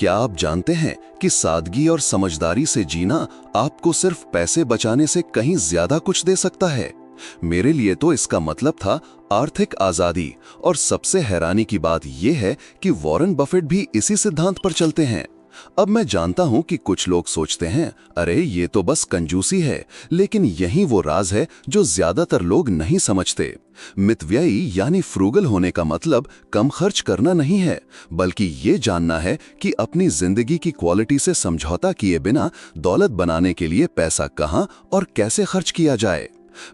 क्या आप जानते हैं कि सादगी और समझदारी से जीना आपको सिर्फ पैसे बचाने से कहीं ज्यादा कुछ दे सकता है? मेरे लिए तो इसका मतलब था आर्थिक आजादी। और सबसे हैरानी की बात यह है कि वॉरेन बफेट भी इसी सिद्धांत पर चलते हैं। अब मैं जानता हूं कि कुछ लोग सोचते हैं, अरे ये तो बस कंजूसी है, लेकिन यही वो राज है जो ज्यादातर लोग नहीं समझते। मितव्ययी यानी फ्रूगल होने का मतलब कम खर्च करना नहीं है, बल्कि ये जानना है कि अपनी जिंदगी की क्वालिटी से समझौता किए बिना दौलत बनाने के लिए पैसा कहां और कैसे खर्च किया जाए।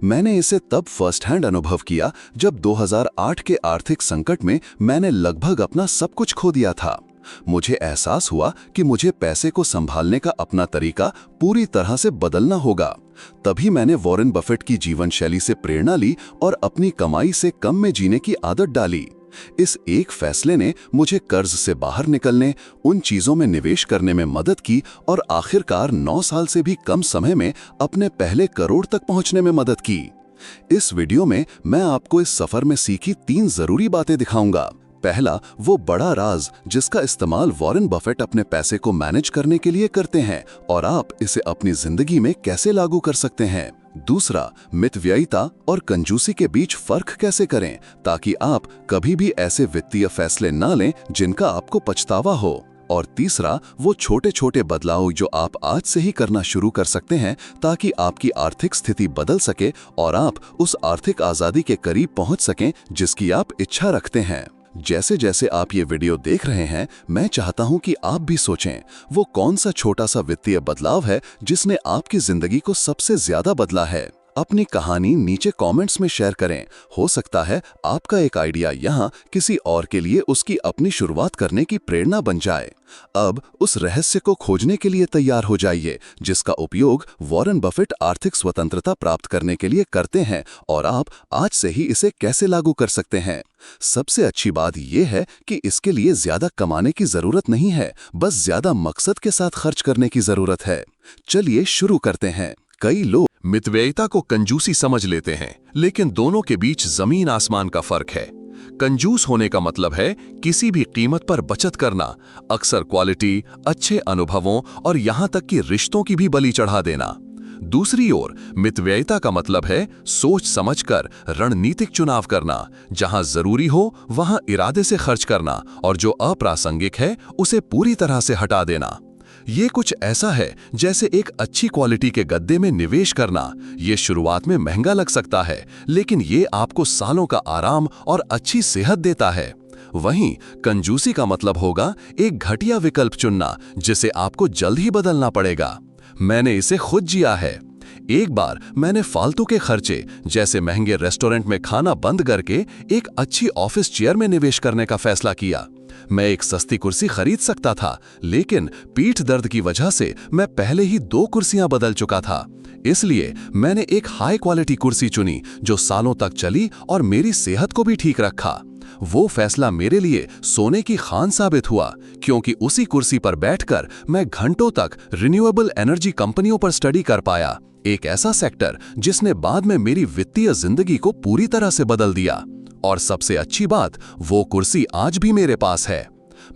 मैंने इसे तब फर्स्ट हैंड अनुभव किया जब 2008 के आर्थिक संकट में मैंने लगभग अपना सब कुछ खो दिया था। मुझे एहसास हुआ कि मुझे पैसे को संभालने का अपना तरीका पूरी तरह से बदलना होगा। तभी मैंने वॉरेन बफेट की जीवन शैली से प्रेरणा ली और अपनी कमाई से कम में जीने की आदत डाली। इस एक फैसले ने मुझे कर्ज से बाहर निकलने, उन चीजों में निवेश करने में मदद की और आखिरकार 9 साल से भी कम समय में अपने पहले करोड़ तक पहुंचने में मदद की। इस वीडियो में मैं आपको इस सफर में सीखी 3 जरूरी बातें दिखाऊंगा। पहला, वो बड़ा राज जिसका इस्तेमाल वॉरेन बफेट अपने पैसे को मैनेज करने के लिए करते हैं और आप इसे अपनी जिंदगी में कैसे लागू कर सकते हैं। दूसरा, मितव्ययिता और कंजूसी के बीच फर्क कैसे करें ताकि आप कभी भी ऐसे वित्तीय फैसले ना लें जिनका आपको पछतावा हो। और तीसरा, वो छोटे छोटे बदलाव जो आप आज से ही करना शुरू कर सकते हैं ताकि आपकी आर्थिक स्थिति बदल सके और आप उस आर्थिक आजादी के करीब पहुंच सकें जिसकी आप इच्छा रखते हैं। जैसे जैसे आप ये वीडियो देख रहे हैं, मैं चाहता हूं कि आप भी सोचें, वो कौन सा छोटा सा वित्तीय बदलाव है जिसने आपकी जिंदगी को सबसे ज्यादा बदला है। अपनी कहानी नीचे कमेंट्स में शेयर करें। हो सकता है आपका एक आइडिया यहाँ किसी और के लिए उसकी अपनी शुरुआत करने की प्रेरणा बन जाए। अब उस रहस्य को खोजने के लिए तैयार हो जाइए जिसका उपयोग वॉरेन बफेट आर्थिक स्वतंत्रता प्राप्त करने के लिए करते हैं और आप आज से ही इसे कैसे लागू कर सकते हैं। सबसे अच्छी बात यह है कि इसके लिए ज्यादा कमाने की जरूरत नहीं है, बस ज्यादा मकसद के साथ खर्च करने की जरूरत है। चलिए शुरू करते हैं। कई लोग मितव्ययिता को कंजूसी समझ लेते हैं, लेकिन दोनों के बीच जमीन आसमान का फर्क है। कंजूस होने का मतलब है किसी भी कीमत पर बचत करना, अक्सर क्वालिटी, अच्छे अनुभवों और यहां तक कि रिश्तों की भी बलि चढ़ा देना। दूसरी ओर मितव्ययिता का मतलब है सोच समझकर रणनीतिक चुनाव करना, जहां जरूरी हो वहां इरादे से खर्च करना और जो अप्रासंगिक है उसे पूरी तरह से हटा देना। ये कुछ ऐसा है जैसे एक अच्छी क्वालिटी के गद्दे में निवेश करना। ये शुरुआत में महंगा लग सकता है, लेकिन ये आपको सालों का आराम और अच्छी सेहत देता है। वहीं कंजूसी का मतलब होगा एक घटिया विकल्प चुनना जिसे आपको जल्द ही बदलना पड़ेगा। मैंने इसे खुद जिया है। एक बार मैंने फालतू के खर्चे जैसे महंगे रेस्टोरेंट में खाना बंद करके एक अच्छी ऑफिस चेयर में निवेश करने का फैसला किया। मैं एक सस्ती कुर्सी खरीद सकता था, लेकिन पीठ दर्द की वजह से मैं पहले ही 2 कुर्सियां बदल चुका था। इसलिए मैंने एक हाई क्वालिटी कुर्सी चुनी जो सालों तक चली और मेरी सेहत को भी ठीक रखा। वो फैसला मेरे लिए सोने की खान साबित हुआ, क्योंकि उसी कुर्सी पर बैठकर मैं घंटों तक रिन्यूएबल एनर्जी कंपनियों पर स्टडी कर पाया। एक ऐसा सेक्टर जिसने बाद में मेरी वित्तीय जिंदगी को पूरी तरह से बदल दिया। और सबसे अच्छी बात, वो कुर्सी आज भी मेरे पास है।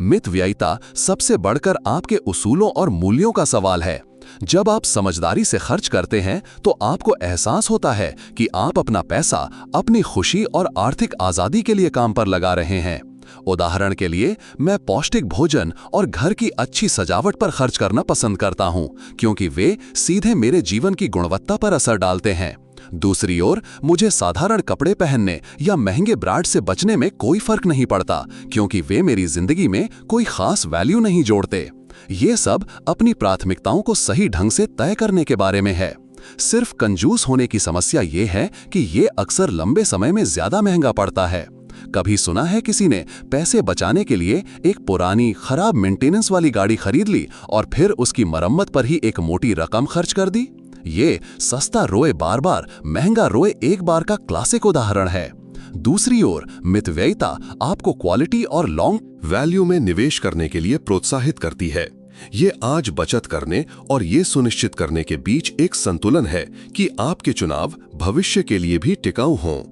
मितव्ययिता सबसे बढ़कर आपके उसूलों और मूल्यों का सवाल है। जब आप समझदारी से खर्च करते हैं तो आपको एहसास होता है कि आप अपना पैसा अपनी खुशी और आर्थिक आजादी के लिए काम पर लगा रहे हैं। उदाहरण के लिए, मैं पौष्टिक भोजन और घर की अच्छी सजावट पर खर्च करना पसंद करता हूं, क्योंकि वे सीधे मेरे जीवन की गुणवत्ता पर असर डालते हैं। दूसरी ओर, मुझे साधारण कपड़े पहनने या महंगे ब्रांड से बचने में कोई फर्क नहीं पड़ता, क्योंकि वे मेरी जिंदगी में कोई खास वैल्यू नहीं जोड़ते। ये सब अपनी प्राथमिकताओं को सही ढंग से तय करने के बारे में है। सिर्फ कंजूस होने की समस्या ये है कि ये अक्सर लंबे समय में ज्यादा महंगा पड़ता है। कभी सुना है किसी ने पैसे बचाने के लिए एक पुरानी खराब मेंटेनेंस वाली गाड़ी खरीद ली और फिर उसकी मरम्मत पर ही एक मोटी रकम खर्च कर दी? ये सस्ता रोए बार बार, महंगा रोए एक बार का क्लासिक उदाहरण है। दूसरी ओर मितव्ययिता आपको क्वालिटी और लॉन्ग वैल्यू में निवेश करने के लिए प्रोत्साहित करती है। ये आज बचत करने और ये सुनिश्चित करने के बीच एक संतुलन है कि आपके चुनाव भविष्य के लिए भी टिकाऊ हों।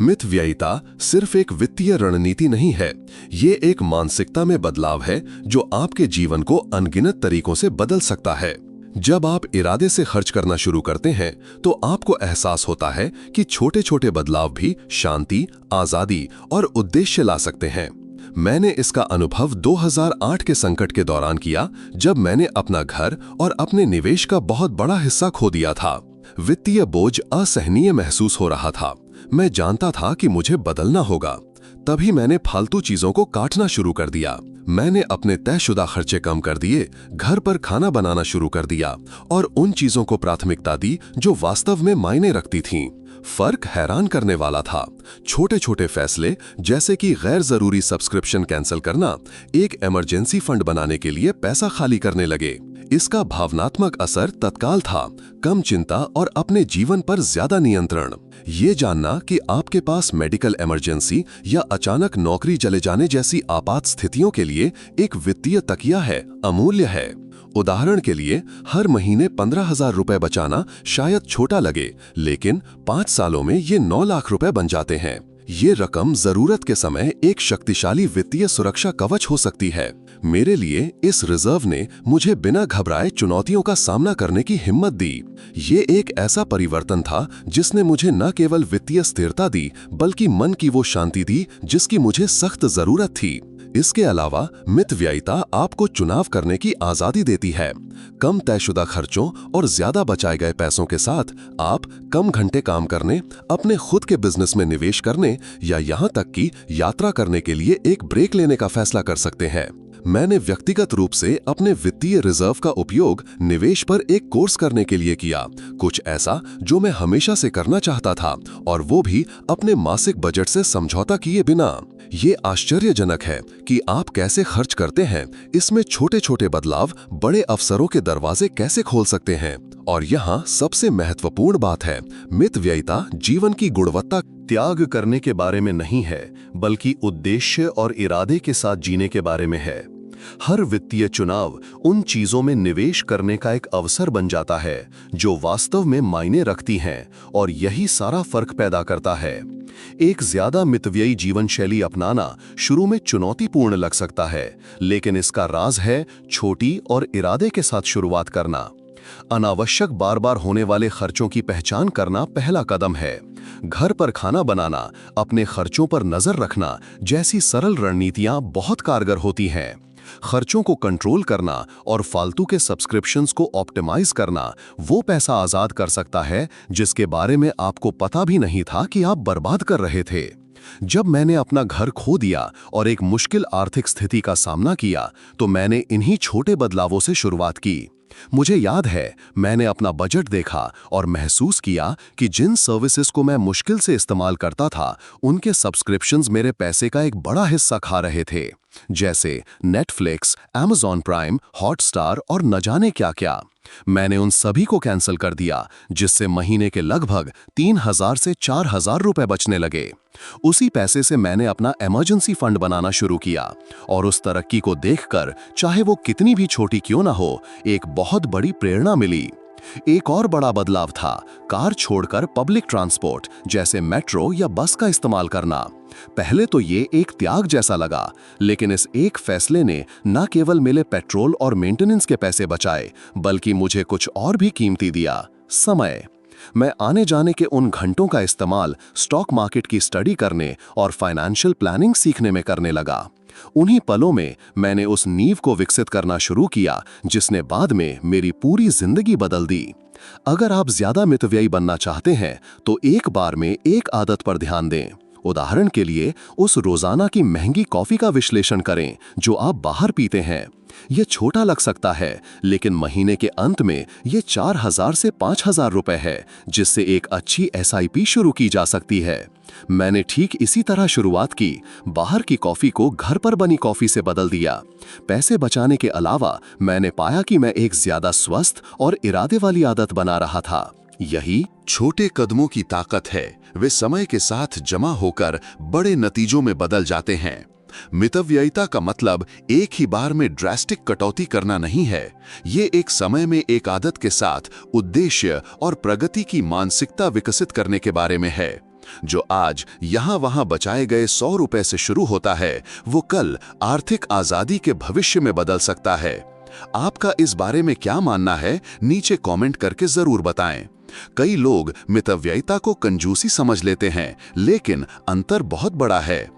मितव्ययिता सिर्फ एक वित्तीय रणनीति नहीं है, ये एक मानसिकता में बदलाव है जो आपके जीवन को अनगिनत तरीकों से बदल सकता है। जब आप इरादे से खर्च करना शुरू करते हैं तो आपको एहसास होता है कि छोटे छोटे बदलाव भी शांति, आजादी और उद्देश्य ला सकते हैं। मैंने इसका अनुभव 2008 के संकट के दौरान किया, जब मैंने अपना घर और अपने निवेश का बहुत बड़ा हिस्सा खो दिया था। वित्तीय बोझ असहनीय महसूस हो रहा था। मैं जानता था कि मुझे बदलना होगा। तभी मैंने फालतू चीजों को काटना शुरू कर दिया। मैंने अपने तयशुदा खर्चे कम कर दिए, घर पर खाना बनाना शुरू कर दिया और उन चीजों को प्राथमिकता दी जो वास्तव में मायने रखती थीं। फर्क हैरान करने वाला था। छोटे छोटे फैसले, जैसे कि गैर जरूरी सब्सक्रिप्शन कैंसिल करना, एक इमरजेंसी फंड बनाने के लिए पैसा खाली करने लगे। इसका भावनात्मक असर तत्काल था, कम चिंता और अपने जीवन पर ज्यादा नियंत्रण। ये जानना कि आपके पास मेडिकल इमरजेंसी या अचानक नौकरी चले जाने जैसी आपात स्थितियों के लिए एक वित्तीय तकिया है, अमूल्य है। उदाहरण के लिए, हर महीने 15,000 रुपए बचाना शायद छोटा लगे, लेकिन 5 सालों में ये 9 लाख रुपए बन जाते हैं। ये रकम जरूरत के समय एक शक्तिशाली वित्तीय सुरक्षा कवच हो सकती है। मेरे लिए इस रिजर्व ने मुझे बिना घबराए चुनौतियों का सामना करने की हिम्मत दी। ये एक ऐसा परिवर्तन था जिसने मुझे न केवल वित्तीय स्थिरता दी, बल्कि मन की वो शांति दी जिसकी मुझे सख्त जरूरत थी। इसके अलावा मितव्ययिता आपको चुनाव करने की आजादी देती है। कम तयशुदा खर्चों और ज्यादा बचाए गए पैसों के साथ आप कम घंटे काम करने, अपने खुद के बिजनेस में निवेश करने या यहाँ तक कि यात्रा करने के लिए एक ब्रेक लेने का फैसला कर सकते हैं। मैंने व्यक्तिगत रूप से अपने वित्तीय रिजर्व का उपयोग निवेश पर एक कोर्स करने के लिए किया, कुछ ऐसा जो मैं हमेशा से करना चाहता था, और वो भी अपने मासिक बजट से समझौता किए बिना। ये आश्चर्यजनक है कि आप कैसे खर्च करते हैं, इसमें छोटे छोटे बदलाव बड़े अवसरों के दरवाजे कैसे खोल सकते हैं। और यहाँ सबसे महत्वपूर्ण बात है, मितव्ययिता जीवन की गुणवत्ता त्याग करने के बारे में नहीं है, बल्कि उद्देश्य और इरादे के साथ जीने के बारे में है। हर वित्तीय चुनाव उन चीजों में निवेश करने का एक अवसर बन जाता है जो वास्तव में मायने रखती हैं, और यही सारा फर्क पैदा करता है। एक ज्यादा मितव्ययी जीवन शैली अपनाना शुरू में चुनौतीपूर्ण लग सकता है, लेकिन इसका राज है छोटी और इरादे के साथ शुरुआत करना। अनावश्यक बार बार होने वाले खर्चों की पहचान करना पहला कदम है। घर पर खाना बनाना, अपने खर्चों पर नजर रखना जैसी सरल रणनीतियां बहुत कारगर होती हैं। खर्चों को कंट्रोल करना और फालतू के सब्सक्रिप्शंस को ऑप्टिमाइज करना वो पैसा आजाद कर सकता है जिसके बारे में आपको पता भी नहीं था कि आप बर्बाद कर रहे थे। जब मैंने अपना घर खो दिया और एक मुश्किल आर्थिक स्थिति का सामना किया, तो मैंने इन्हीं छोटे बदलावों से शुरुआत की। मुझे याद है, मैंने अपना बजट देखा और महसूस किया कि जिन सर्विसेज को मैं मुश्किल से इस्तेमाल करता था, उनके सब्सक्रिप्शंस मेरे पैसे का एक बड़ा हिस्सा खा रहे थे, जैसे नेटफ्लिक्स, अमेज़न प्राइम, हॉटस्टार और न जाने क्या क्या। मैंने उन सभी को कैंसिल कर दिया, जिससे महीने के लगभग 3,000 से 4,000 रुपए बचने लगे। उसी पैसे से मैंने अपना इमरजेंसी फंड बनाना शुरू किया, और उस तरक्की को देखकर, चाहे वो कितनी भी छोटी क्यों ना हो, एक बहुत बड़ी प्रेरणा मिली। एक और बड़ा बदलाव था कार छोड़कर पब्लिक ट्रांसपोर्ट जैसे मेट्रो या बस का इस्तेमाल करना। पहले तो ये एक त्याग जैसा लगा, लेकिन इस एक फैसले ने न केवल मेरे पेट्रोल और मेंटेनेंस के पैसे बचाए, बल्कि मुझे कुछ और भी कीमती दिया, समय। मैं आने जाने के उन घंटों का इस्तेमाल स्टॉक मार्केट की स्टडी करने और फाइनेंशियल प्लानिंग सीखने में करने लगा। उन्हीं पलों में मैंने उस नींव को विकसित करना शुरू किया जिसने बाद में मेरी पूरी जिंदगी बदल दी। अगर आप ज्यादा मितव्ययी बनना चाहते हैं तो एक बार में एक आदत पर ध्यान दें। उदाहरण के लिए, उस रोजाना की महंगी कॉफी का विश्लेषण करें जो आप बाहर पीते हैं। यह छोटा लग सकता है, लेकिन महीने के अंत में ये 4,000 से 5,000 रुपए है, जिससे एक अच्छी SIP शुरू की जा सकती है। मैंने ठीक इसी तरह शुरुआत की, बाहर की कॉफी को घर पर बनी कॉफी से बदल दिया। पैसे बचाने के अलावा मैंने पाया कि मैं एक ज्यादा स्वस्थ और इरादे वाली आदत बना रहा था। यही छोटे कदमों की ताकत है, वे समय के साथ जमा होकर बड़े नतीजों में बदल जाते हैं। मितव्ययिता का मतलब एक ही बार में ड्रास्टिक कटौती करना नहीं है, ये एक समय में एक आदत के साथ उद्देश्य और प्रगति की मानसिकता विकसित करने के बारे में है। जो आज यहाँ वहाँ बचाए गए 100 रुपए से शुरू होता है, वो कल आर्थिक आजादी के भविष्य में बदल सकता है। आपका इस बारे में क्या मानना है, नीचे कमेंट करके जरूर बताएं। कई लोग मितव्ययिता को कंजूसी समझ लेते हैं, लेकिन अंतर बहुत बड़ा है।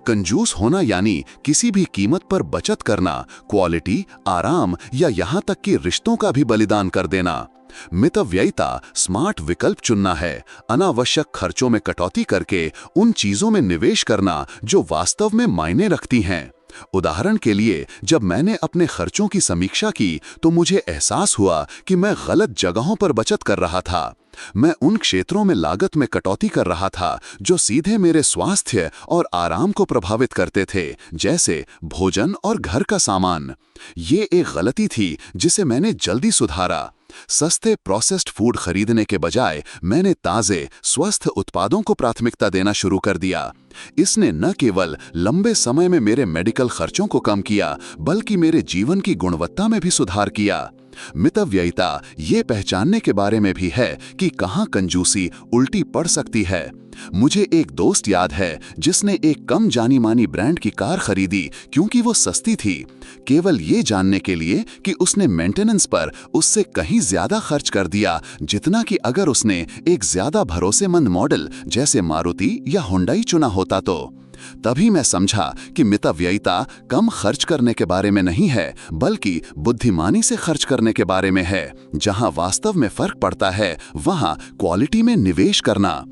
कंजूस होना यानी किसी भी कीमत पर बचत करना, क्वालिटी, आराम या यहाँ तक कि रिश्तों का भी बलिदान कर देना। मितव्ययिता स्मार्ट विकल्प चुनना है, अनावश्यक खर्चों में कटौती करके उन चीजों में निवेश करना जो वास्तव में मायने रखती हैं। उदाहरण के लिए, जब मैंने अपने खर्चों की समीक्षा की तो मुझे एहसास हुआ कि मैं गलत जगहों पर बचत कर रहा था। मैं उन क्षेत्रों में लागत में कटौती कर रहा था जो सीधे मेरे स्वास्थ्य और आराम को प्रभावित करते थे, जैसे भोजन और घर का सामान। ये एक गलती थी जिसे मैंने जल्दी सुधारा। सस्ते प्रोसेस्ड फूड खरीदने के बजाय मैंने ताजे, स्वस्थ उत्पादों को प्राथमिकता देना शुरू कर दिया। इसने न केवल लंबे समय में मेरे मेडिकल खर्चों को कम किया, बल्कि मेरे जीवन की गुणवत्ता में भी सुधार किया। मितव्ययिता ये पहचानने के बारे में भी है कि कहाँ कंजूसी उल्टी पड़ सकती है। मुझे एक दोस्त याद है जिसने एक कम जानी मानी ब्रांड की कार खरीदी क्योंकि वो सस्ती थी, केवल ये जानने के लिए कि उसने मेंटेनेंस पर उससे कहीं ज्यादा खर्च कर दिया जितना कि अगर उसने एक ज्यादा भरोसेमंद मॉडल जैसे मारुति या हुंडई चुना होता तो। तभी मैं समझा कि मितव्ययिता कम खर्च करने के बारे में नहीं है, बल्कि बुद्धिमानी से खर्च करने के बारे में है। जहां वास्तव में फर्क पड़ता है, वहां क्वालिटी में निवेश करना।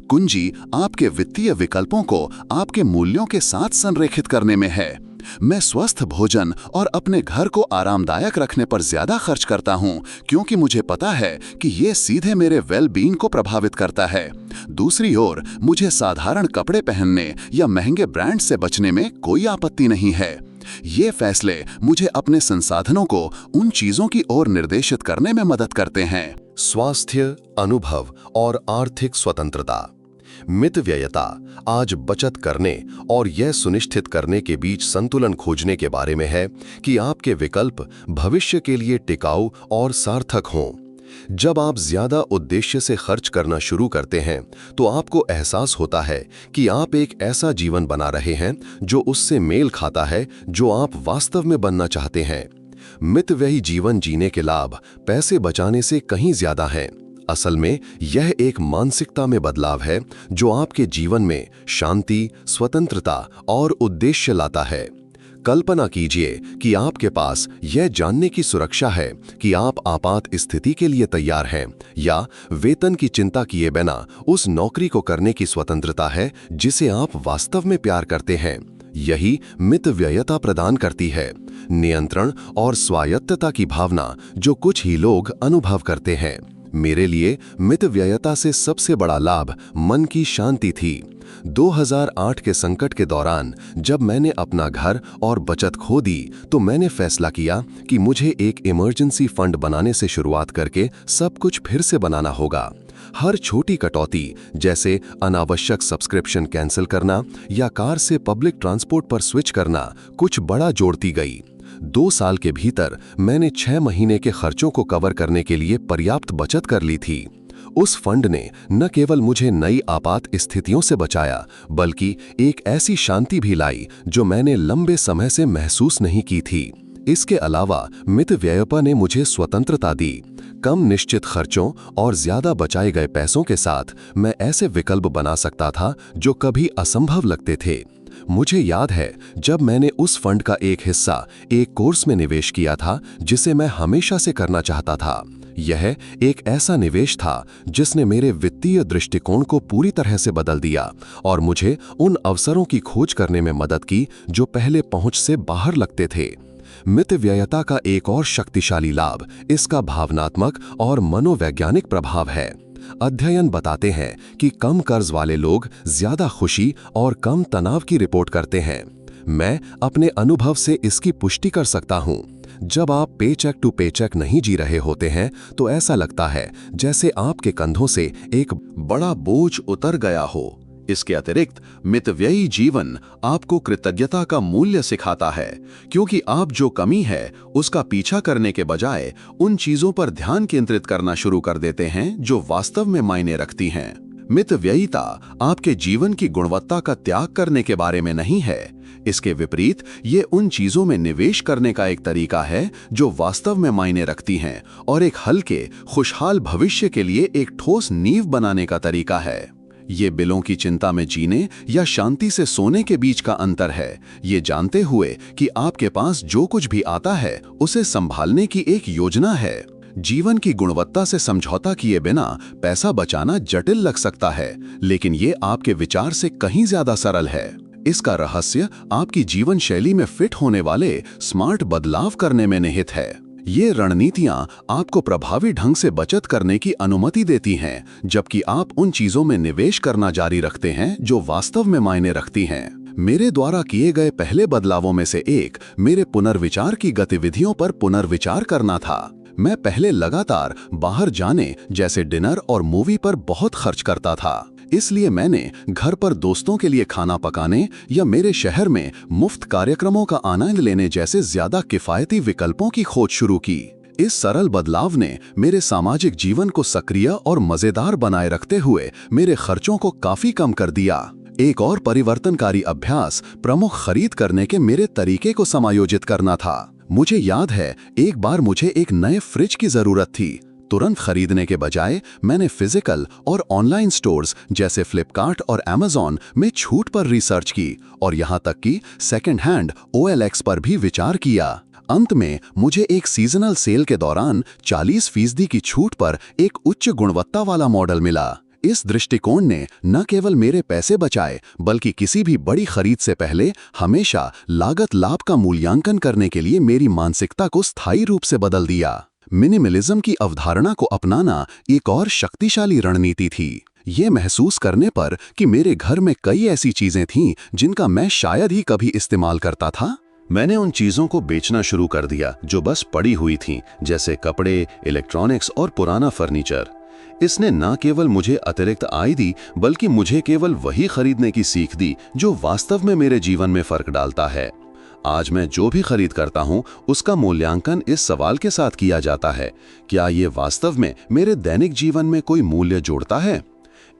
कुंजी आपके वित्तीय विकल्पों को आपके मूल्यों के साथ संरेखित करने में है। मैं स्वस्थ भोजन और अपने घर को आरामदायक रखने पर ज्यादा खर्च करता हूं, क्योंकि मुझे पता है कि ये सीधे मेरे वेल-बीइंग को प्रभावित करता है। दूसरी ओर, मुझे साधारण कपड़े पहनने या महंगे ब्रांड से बचने में कोई आपत्ति नहीं है। ये फैसले मुझे अपने संसाधनों को उन चीजों की ओर निर्देशित करने में मदद करते हैं। स्वास्थ्य, अनुभव और आर्थिक स्वतंत्रता। मितव्ययिता आज बचत करने और यह सुनिश्चित करने के बीच संतुलन खोजने के बारे में है कि आपके विकल्प भविष्य के लिए टिकाऊ और सार्थक हों। जब आप ज्यादा उद्देश्य से खर्च करना शुरू करते हैं, तो आपको एहसास होता है कि आप एक ऐसा जीवन बना रहे हैं जो उससे मेल खाता है जो आप वास्तव में बनना चाहते हैं। मितव्ययी जीवन जीने के लाभ पैसे बचाने से कहीं ज्यादा हैं। असल में यह एक मानसिकता में बदलाव है जो आपके जीवन में शांति, स्वतंत्रता और उद्देश्य लाता है। कल्पना कीजिए कि आपके पास यह जानने की सुरक्षा है कि आप आपात स्थिति के लिए तैयार हैं, या वेतन की चिंता किए बिना उस नौकरी को करने की स्वतंत्रता है जिसे आप वास्तव में प्यार करते हैं। यही मितव्ययिता प्रदान करती है, नियंत्रण और स्वायत्तता की भावना जो कुछ ही लोग अनुभव करते हैं। मेरे लिए मितव्ययिता से सबसे बड़ा लाभ मन की शांति थी। 2008 के संकट के दौरान जब मैंने अपना घर और बचत खो दी, तो मैंने फैसला किया कि मुझे एक इमरजेंसी फंड बनाने से शुरुआत करके सब कुछ फिर से बनाना होगा। हर छोटी कटौती, जैसे अनावश्यक सब्सक्रिप्शन कैंसिल करना या कार से पब्लिक ट्रांसपोर्ट पर स्विच करना, कुछ बड़ा जोड़ती गई। 2 साल के भीतर मैंने 6 महीने के खर्चों को कवर करने के लिए पर्याप्त बचत कर ली थी। उस फंड ने न केवल मुझे नई आपात स्थितियों से बचाया, बल्कि एक ऐसी शांति भी लाई जो मैंने लंबे समय से महसूस नहीं की थी। इसके अलावा मितव्ययिता ने मुझे स्वतंत्रता दी। कम निश्चित खर्चों और ज्यादा बचाए गए पैसों के साथ मैं ऐसे विकल्प बना सकता था जो कभी असंभव लगते थे। मुझे याद है जब मैंने उस फंड का एक हिस्सा एक कोर्स में निवेश किया था जिसे मैं हमेशा से करना चाहता था। यह एक ऐसा निवेश था जिसने मेरे वित्तीय दृष्टिकोण को पूरी तरह से बदल दिया और मुझे उन अवसरों की खोज करने में मदद की जो पहले पहुंच से बाहर लगते थे। मितव्ययिता का एक और शक्तिशाली लाभ इसका भावनात्मक और मनोवैज्ञानिक प्रभाव है। अध्ययन बताते हैं कि कम कर्ज वाले लोग ज्यादा खुशी और कम तनाव की रिपोर्ट करते हैं। मैं अपने अनुभव से इसकी पुष्टि कर सकता हूं। जब आप पेचेक टू पेचेक नहीं जी रहे होते हैं, तो ऐसा लगता है जैसे आपके कंधों से एक बड़ा बोझ उतर गया हो। इसके अतिरिक्त मितव्ययी जीवन आपको कृतज्ञता का मूल्य सिखाता है, क्योंकि आप जो कमी है उसका पीछा करने के बजाय उन चीजों पर ध्यान केंद्रित करना शुरू कर देते हैं जो वास्तव में मायने रखती हैं। मितव्ययिता आपके जीवन की गुणवत्ता का त्याग करने के बारे में नहीं है। इसके विपरीत ये उन चीजों में निवेश करने का एक तरीका है जो वास्तव में मायने रखती हैं और एक हल्के, खुशहाल भविष्य के लिए एक ठोस नींव बनाने का तरीका है। ये बिलों की चिंता में जीने या शांति से सोने के बीच का अंतर है, ये जानते हुए कि आपके पास जो कुछ भी आता है उसे संभालने की एक योजना है। जीवन की गुणवत्ता से समझौता किए बिना पैसा बचाना जटिल लग सकता है, लेकिन ये आपके विचार से कहीं ज्यादा सरल है। इसका रहस्य आपकी जीवन शैली में फिट होने वाले स्मार्ट बदलाव करने में निहित है। ये रणनीतियां आपको प्रभावी ढंग से बचत करने की अनुमति देती हैं, जबकि आप उन चीजों में निवेश करना जारी रखते हैं जो वास्तव में मायने रखती हैं। मेरे द्वारा किए गए पहले बदलावों में से एक मेरे पुनर्विचार की गतिविधियों पर पुनर्विचार करना था। मैं पहले लगातार बाहर जाने जैसे डिनर और मूवी पर बहुत खर्च करता था, इसलिए मैंने घर पर दोस्तों के लिए खाना पकाने या मेरे शहर में मुफ्त कार्यक्रमों का आनंद लेने जैसे ज्यादा किफायती विकल्पों की खोज शुरू की। इस सरल बदलाव ने मेरे सामाजिक जीवन को सक्रिय और मजेदार बनाए रखते हुए मेरे खर्चों को काफी कम कर दिया। एक और परिवर्तनकारी अभ्यास प्रमुख खरीद करने के मेरे तरीके को समायोजित करना था। मुझे याद है एक बार मुझे एक नए फ्रिज की जरूरत थी। तुरंत खरीदने के बजाय मैंने फिजिकल और ऑनलाइन स्टोर्स जैसे फ्लिपकार्ट और अमेज़न में छूट पर रिसर्च की और यहाँ तक कि सेकंड हैंड OLX पर भी विचार किया। अंत में मुझे एक सीजनल सेल के दौरान 40% की छूट पर एक उच्च गुणवत्ता वाला मॉडल मिला। इस दृष्टिकोण ने न केवल मेरे पैसे बचाए, बल्कि किसी भी बड़ी खरीद से पहले हमेशा लागत लाभ का मूल्यांकन करने के लिए मेरी मानसिकता को स्थायी रूप से बदल दिया। मिनिमलिज्म की अवधारणा को अपनाना एक और शक्तिशाली रणनीति थी। ये महसूस करने पर कि मेरे घर में कई ऐसी चीजें थीं जिनका मैं शायद ही कभी इस्तेमाल करता था, मैंने उन चीजों को बेचना शुरू कर दिया जो बस पड़ी हुई थीं, जैसे कपड़े, इलेक्ट्रॉनिक्स और पुराना फर्नीचर। इसने न केवल मुझे अतिरिक्त आय दी, बल्कि मुझे केवल वही खरीदने की सीख दी जो वास्तव में मेरे जीवन में फर्क डालता है। आज मैं जो भी खरीद करता हूं, उसका मूल्यांकन इस सवाल के साथ किया जाता है, क्या ये वास्तव में मेरे दैनिक जीवन में कोई मूल्य जोड़ता है?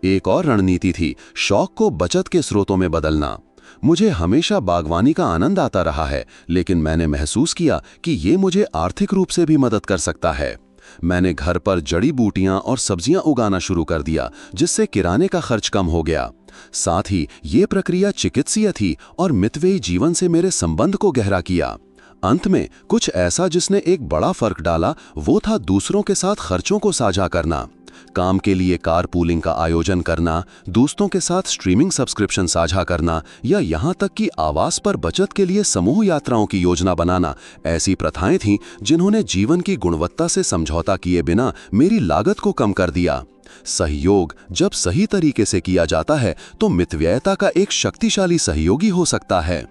एक और रणनीति थी शौक को बचत के स्रोतों में बदलना। मुझे हमेशा बागवानी का आनंद आता रहा है, लेकिन मैंने महसूस किया कि ये मुझे आर्थिक रूप से भी मदद कर सकता है। मैंने घर पर जड़ी बूटियां और सब्जियां उगाना शुरू कर दिया, जिससे किराने का खर्च कम हो गया। साथ ही ये प्रक्रिया चिकित्सीय थी और मितव्ययी जीवन से मेरे संबंध को गहरा किया। अंत में कुछ ऐसा जिसने एक बड़ा फर्क डाला, वो था दूसरों के साथ खर्चों को साझा करना। काम के लिए कार पूलिंग का आयोजन करना, दोस्तों के साथ स्ट्रीमिंग सब्सक्रिप्शन साझा करना या यहाँ तक कि आवास पर बचत के लिए समूह यात्राओं की योजना बनाना ऐसी प्रथाएं थीं जिन्होंने जीवन की गुणवत्ता से समझौता किए बिना मेरी लागत को कम कर दिया। सहयोग जब सही तरीके से किया जाता है तो मितव्ययिता का एक शक्तिशाली सहयोगी हो सकता है।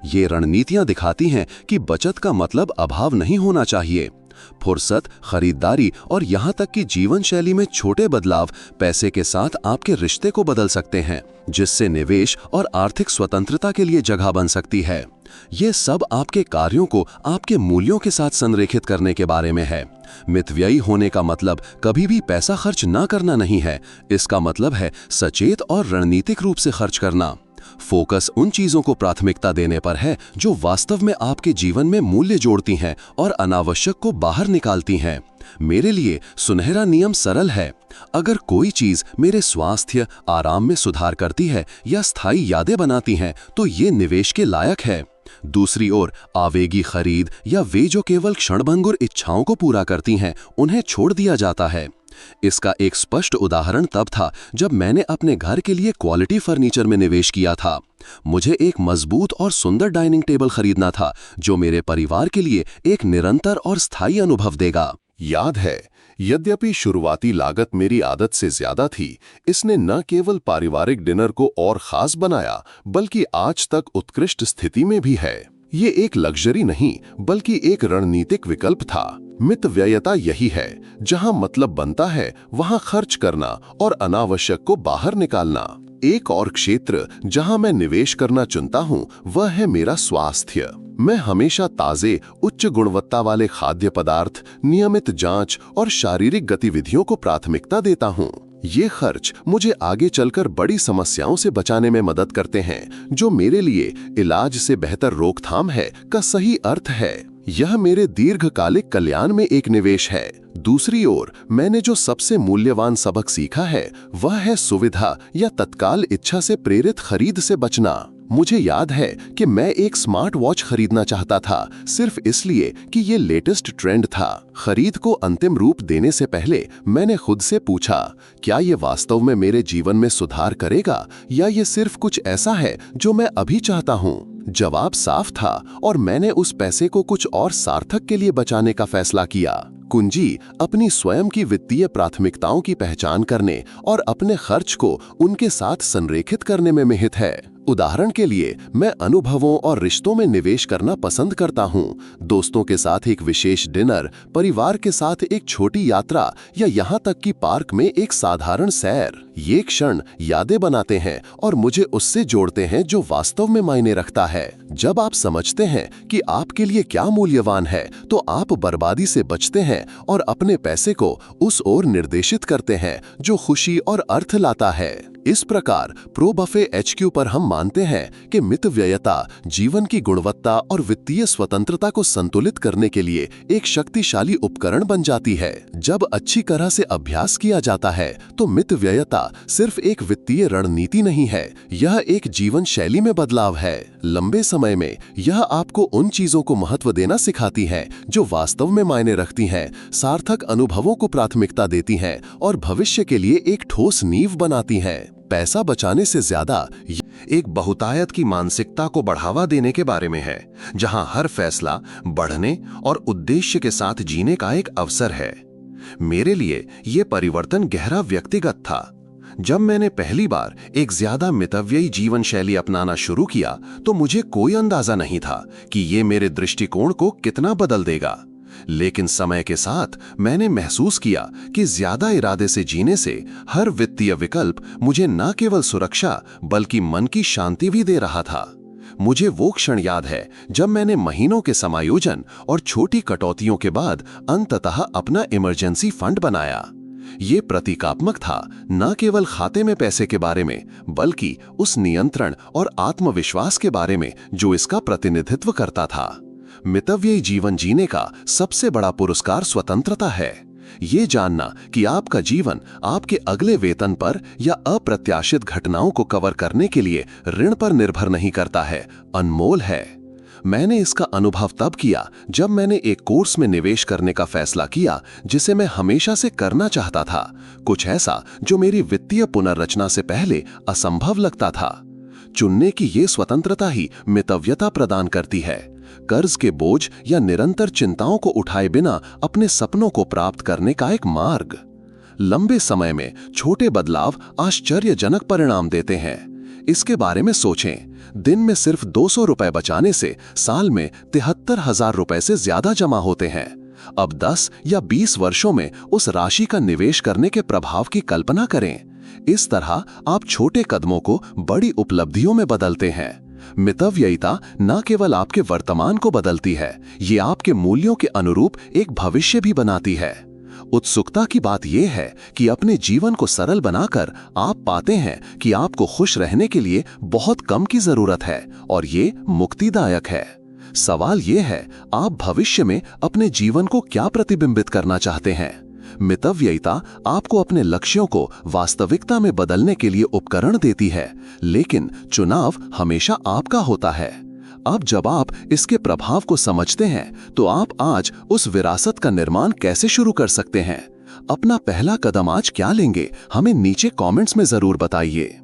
ये रणनीतियां दिखाती हैं कि बचत का मतलब अभाव नहीं होना चाहिए। फुर्सत, खरीदारी और यहाँ तक कि जीवन शैली में छोटे बदलाव पैसे के साथ आपके रिश्ते को बदल सकते हैं, जिससे निवेश और आर्थिक स्वतंत्रता के लिए जगह बन सकती है। ये सब आपके कार्यों को आपके मूल्यों के साथ संरेखित करने के बारे में है। मितव्ययी होने का मतलब कभी भी पैसा खर्च ना करना नहीं है। इसका मतलब है सचेत और रणनीतिक रूप से खर्च करना। फोकस उन चीजों को प्राथमिकता देने पर है जो वास्तव में आपके जीवन में मूल्य जोड़ती हैं और अनावश्यक को बाहर निकालती हैं। मेरे लिए सुनहरा नियम सरल है। अगर कोई चीज मेरे स्वास्थ्य, आराम में सुधार करती है या स्थायी यादें बनाती हैं, तो ये निवेश के लायक है। दूसरी ओर आवेगी खरीद या वे जो केवल क्षणभंगुर इच्छाओं को पूरा करती हैं, उन्हें छोड़ दिया जाता है। इसका एक स्पष्ट उदाहरण तब था जब मैंने अपने घर के लिए क्वालिटी फर्नीचर में निवेश किया था। मुझे एक मजबूत और सुंदर डाइनिंग टेबल खरीदना था जो मेरे परिवार के लिए एक निरंतर और स्थायी अनुभव देगा। याद है, यद्यपि शुरुआती लागत मेरी आदत से ज्यादा थी, इसने न केवल पारिवारिक डिनर को और खास बनाया, बल्कि आज तक उत्कृष्ट स्थिति में भी है। ये एक लग्जरी नहीं, बल्कि एक रणनीतिक विकल्प था। मितव्ययिता यही है, जहां मतलब बनता है वहां खर्च करना और अनावश्यक को बाहर निकालना। एक और क्षेत्र जहां मैं निवेश करना चुनता हूं, वह है मेरा स्वास्थ्य। मैं हमेशा ताजे, उच्च गुणवत्ता वाले खाद्य पदार्थ, नियमित जांच और शारीरिक गतिविधियों को प्राथमिकता देता हूं। ये खर्च मुझे आगे चलकर बड़ी समस्याओं से बचाने में मदद करते हैं, जो मेरे लिए इलाज से बेहतर रोकथाम है का सही अर्थ है। यह मेरे दीर्घकालिक कल्याण में एक निवेश है। दूसरी ओर, मैंने जो सबसे मूल्यवान सबक सीखा है वह है सुविधा या तत्काल इच्छा से प्रेरित खरीद से बचना। मुझे याद है कि मैं एक स्मार्ट वॉच खरीदना चाहता था, सिर्फ इसलिए कि ये लेटेस्ट ट्रेंड था। खरीद को अंतिम रूप देने से पहले मैंने खुद से पूछा, क्या ये वास्तव में मेरे जीवन में सुधार करेगा या ये सिर्फ कुछ ऐसा है जो मैं अभी चाहता हूँ? जवाब साफ था और मैंने उस पैसे को कुछ और सार्थक के लिए बचाने का फैसला किया। कुंजी अपनी स्वयं की वित्तीय प्राथमिकताओं की पहचान करने और अपने खर्च को उनके साथ संरेखित करने में निहित है। उदाहरण के लिए, मैं अनुभवों और रिश्तों में निवेश करना पसंद करता हूँ। दोस्तों के साथ एक विशेष डिनर, परिवार के साथ एक छोटी यात्रा या यहाँ तक कि पार्क में एक साधारण सैर। ये क्षण यादें बनाते हैं और मुझे उससे जोड़ते हैं जो वास्तव में मायने रखता है। जब आप समझते हैं कि आपके लिए क्या मूल्यवान है, तो आप बर्बादी से बचते हैं और अपने पैसे को उस ओर निर्देशित करते हैं जो खुशी और अर्थ लाता है। इस प्रकार प्रो बफे HQ पर हम मानते हैं कि मितव्ययता जीवन की गुणवत्ता और वित्तीय स्वतंत्रता को संतुलित करने के लिए एक शक्तिशाली उपकरण बन जाती है। जब अच्छी तरह से अभ्यास किया जाता है तो मितव्ययता सिर्फ एक वित्तीय रणनीति नहीं है, यह एक जीवन शैली में बदलाव है। लंबे समय में यह आपको उन चीजों को महत्व देना सिखाती है जो वास्तव में मायने रखती हैं, सार्थक अनुभवों को प्राथमिकता देती हैं और भविष्य के लिए एक ठोस नींव बनाती हैं। पैसा बचाने से ज्यादा एक बहुतायत की मानसिकता को बढ़ावा देने के बारे में है, जहां हर फैसला बढ़ने और उद्देश्य के साथ जीने का एक अवसर है। मेरे लिए यह परिवर्तन गहरा व्यक्तिगत था। जब मैंने पहली बार एक ज्यादा मितव्ययी जीवन शैली अपनाना शुरू किया तो मुझे कोई अंदाजा नहीं था कि ये मेरे दृष्टिकोण को कितना बदल देगा। लेकिन समय के साथ मैंने महसूस किया कि ज्यादा इरादे से जीने से हर वित्तीय विकल्प मुझे न केवल सुरक्षा बल्कि मन की शांति भी दे रहा था। मुझे वो क्षण याद है जब मैंने महीनों के समायोजन और छोटी कटौतियों के बाद अंततः अपना इमरजेंसी फंड बनाया। ये प्रतीकात्मक था, न केवल खाते में पैसे के बारे में बल्कि उस नियंत्रण और आत्मविश्वास के बारे में जो इसका प्रतिनिधित्व करता था। मितव्ययी जीवन जीने का सबसे बड़ा पुरस्कार स्वतंत्रता है। ये जानना कि आपका जीवन आपके अगले वेतन पर या अप्रत्याशित घटनाओं को कवर करने के लिए ऋण पर निर्भर नहीं करता है, अनमोल है। मैंने इसका अनुभव तब किया जब मैंने एक कोर्स में निवेश करने का फैसला किया जिसे मैं हमेशा से करना चाहता था, कुछ ऐसा जो मेरी वित्तीय पुनर्रचना से पहले असंभव लगता था। चुनने की ये स्वतंत्रता ही मितव्यता प्रदान करती है। कर्ज के बोझ या निरंतर चिंताओं को उठाए बिना अपने सपनों को प्राप्त करने का एक मार्ग। लंबे समय में छोटे बदलाव आश्चर्यजनक परिणाम देते हैं। इसके बारे में सोचें, दिन में सिर्फ 200 रुपए बचाने से साल में 73,000 रुपए से ज्यादा जमा होते हैं। अब 10 या 20 वर्षों में उस राशि का निवेश करने के प्रभाव की कल्पना करें। इस तरह आप छोटे कदमों को बड़ी उपलब्धियों में बदलते हैं। मितव्ययिता न केवल आपके वर्तमान को बदलती है, ये आपके मूल्यों के अनुरूप एक भविष्य भी बनाती है। उत्सुकता की बात यह है कि अपने जीवन को सरल बनाकर आप पाते हैं कि आपको खुश रहने के लिए बहुत कम की जरूरत है और ये मुक्तिदायक है। सवाल यह है, आप भविष्य में अपने जीवन को क्या प्रतिबिंबित करना चाहते हैं? मितव्ययिता आपको अपने लक्ष्यों को वास्तविकता में बदलने के लिए उपकरण देती है, लेकिन चुनाव हमेशा आपका होता है। अब जब आप इसके प्रभाव को समझते हैं तो आप आज उस विरासत का निर्माण कैसे शुरू कर सकते हैं? अपना पहला कदम आज क्या लेंगे? हमें नीचे कमेंट्स में जरूर बताइए।